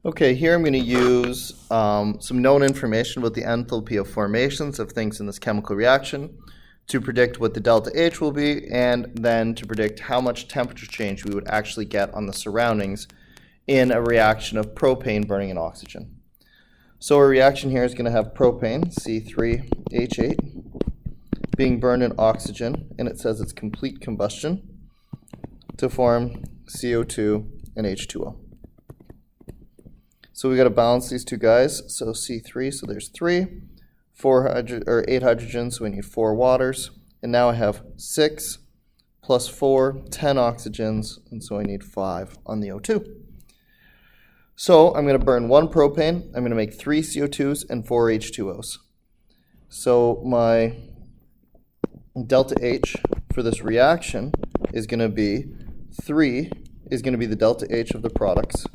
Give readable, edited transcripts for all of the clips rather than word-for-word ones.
Okay, here I'm going to use some known information about the enthalpy of formations of things in this chemical reaction to predict what the delta H will be, and then to predict how much temperature change we would actually get on the surroundings in a reaction of propane burning an oxygen. So our reaction here is going to have propane, C3H8, being burned in oxygen, and it says it's complete combustion to form CO2 and H2O. So we got to balance these two guys. So C3, so there's 8 hydrogens, so we need 4 waters. And now I have 6 plus 4, 10 oxygens, and so I need 5 on the O2. So I'm going to burn 1 propane. I'm going to make 3 CO2s and 4 H2Os. So my delta H for this reaction is going to be the delta H of the products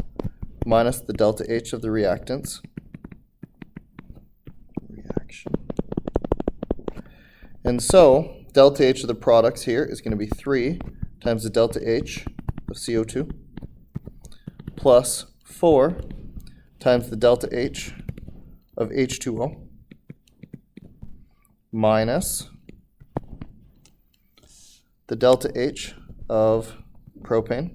minus the delta H of the reactants. And so delta H of the products here is going to be 3 times the delta H of CO2 plus 4 times the delta H of H2O minus the delta H of propane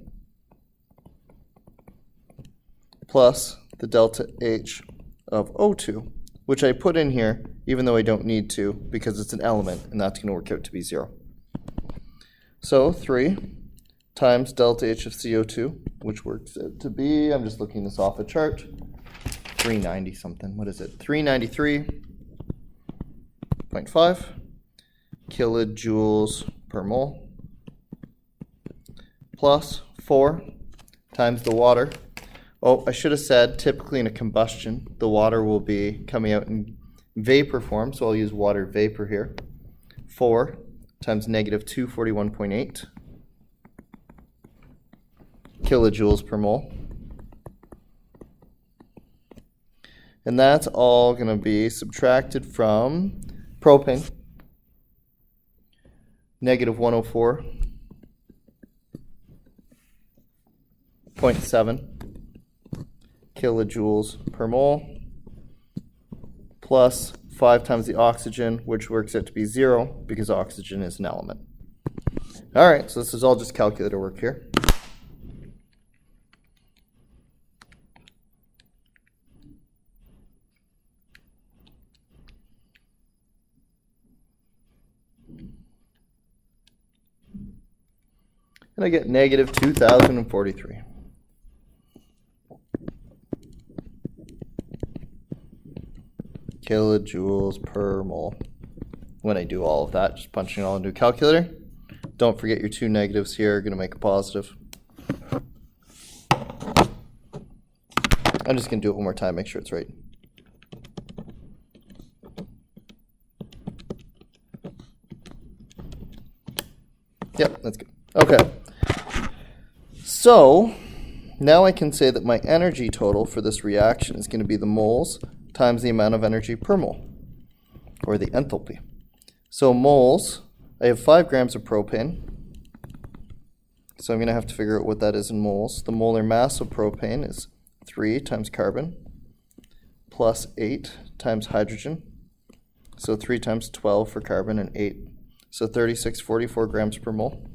plus the delta H of O2, which I put in here even though I don't need to because it's an element, and that's going to work out to be 0. So 3 times delta H of CO2, which works out to be, I'm just looking this off a chart, 390 something. What is it? 393.5 kilojoules per mole plus 4 times the water. Oh, I should have said typically in a combustion, the water will be coming out in vapor form, so I'll use water vapor here. 4 times negative 241.8 kilojoules per mole. And that's all going to be subtracted from propane, negative 104.7 kilojoules per mole, plus 5 times the oxygen, which works out to be 0 because oxygen is an element. All right, so this is all just calculator work here. And I get negative 2,043. Kilojoules per mole. When I do all of that, just punching it all into a calculator. Don't forget your 2 negatives here are going to make a positive. I'm just going to do it one more time, make sure it's right. Yep, that's good. Okay. So now I can say that my energy total for this reaction is going to be the moles times the amount of energy per mole, or the enthalpy. So moles, I have 5 grams of propane, so I'm going to have to figure out what that is in moles. The molar mass of propane is 3 times carbon plus 8 times hydrogen, so 3 times 12 for carbon and 8, so 36.44 grams per mole.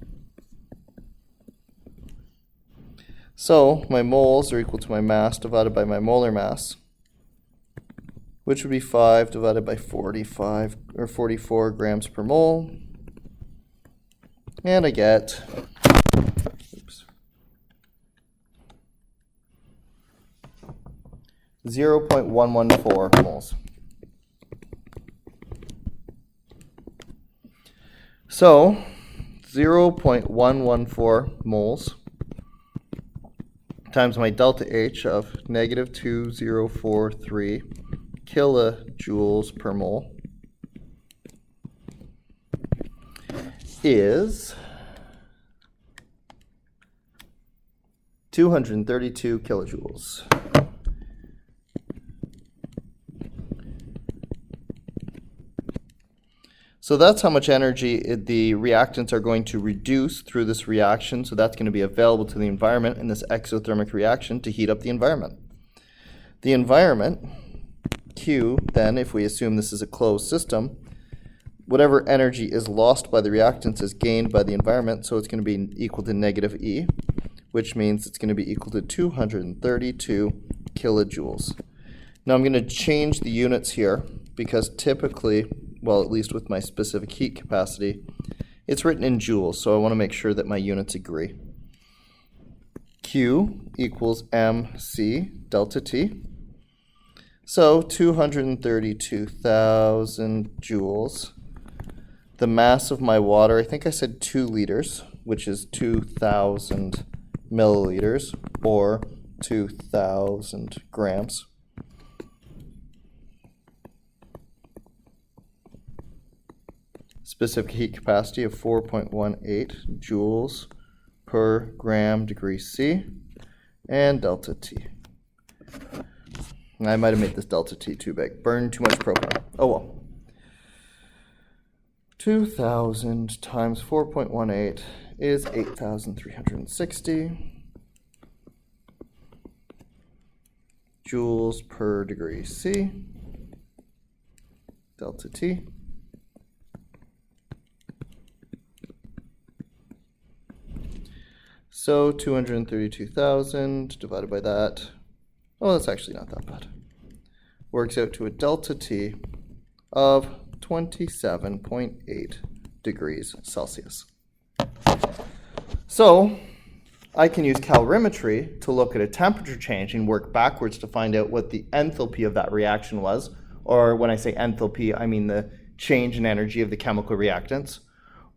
So my moles are equal to my mass divided by my molar mass, which would be 5 divided by 44 grams per mole. And I get 0.114 moles. So 0.114 moles times my delta H of negative 2043 kilojoules per mole is 232 kilojoules. So that's how much energy the reactants are going to reduce through this reaction. So that's going to be available to the environment in this exothermic reaction to heat up the environment. The environment, Q, then, if we assume this is a closed system, whatever energy is lost by the reactants is gained by the environment, so it's going to be equal to negative E, which means it's going to be equal to 232 kilojoules. Now I'm going to change the units here because typically, well, at least with my specific heat capacity, it's written in joules, so I want to make sure that my units agree. Q equals mc delta T. So 232,000 joules. The mass of my water, I think I said 2 liters, which is 2,000 milliliters, or 2,000 grams. Specific heat capacity of 4.18 joules per gram degree C, and delta T. I might have made this delta T too big. Burned too much propane. Oh well. 2,000 times 4.18 is 8,360 joules per degree C, delta T. So 232,000 divided by that, oh, that's actually not that bad. Works out to a delta T of 27.8 degrees Celsius. So I can use calorimetry to look at a temperature change and work backwards to find out what the enthalpy of that reaction was. Or when I say enthalpy, I mean the change in energy of the chemical reactants.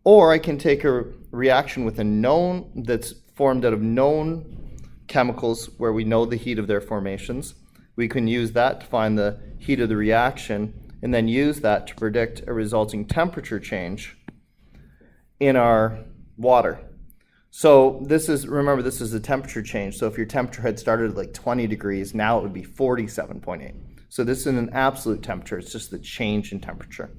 Or I can take a reaction with a known that's formed out of known chemicals where we know the heat of their formations. We can use that to find the heat of the reaction and then use that to predict a resulting temperature change in our water. So remember, this is a temperature change. So if your temperature had started at like 20 degrees, now it would be 47.8. So this isn't an absolute temperature, it's just the change in temperature.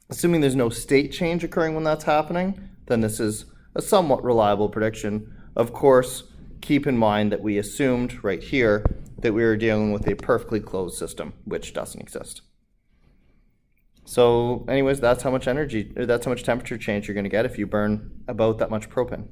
Assuming there's no state change occurring when that's happening, then this is a somewhat reliable prediction. Of course, keep in mind that we assumed right here that we were dealing with a perfectly closed system, which doesn't exist. So anyways, that's how much temperature change you're going to get if you burn about that much propane.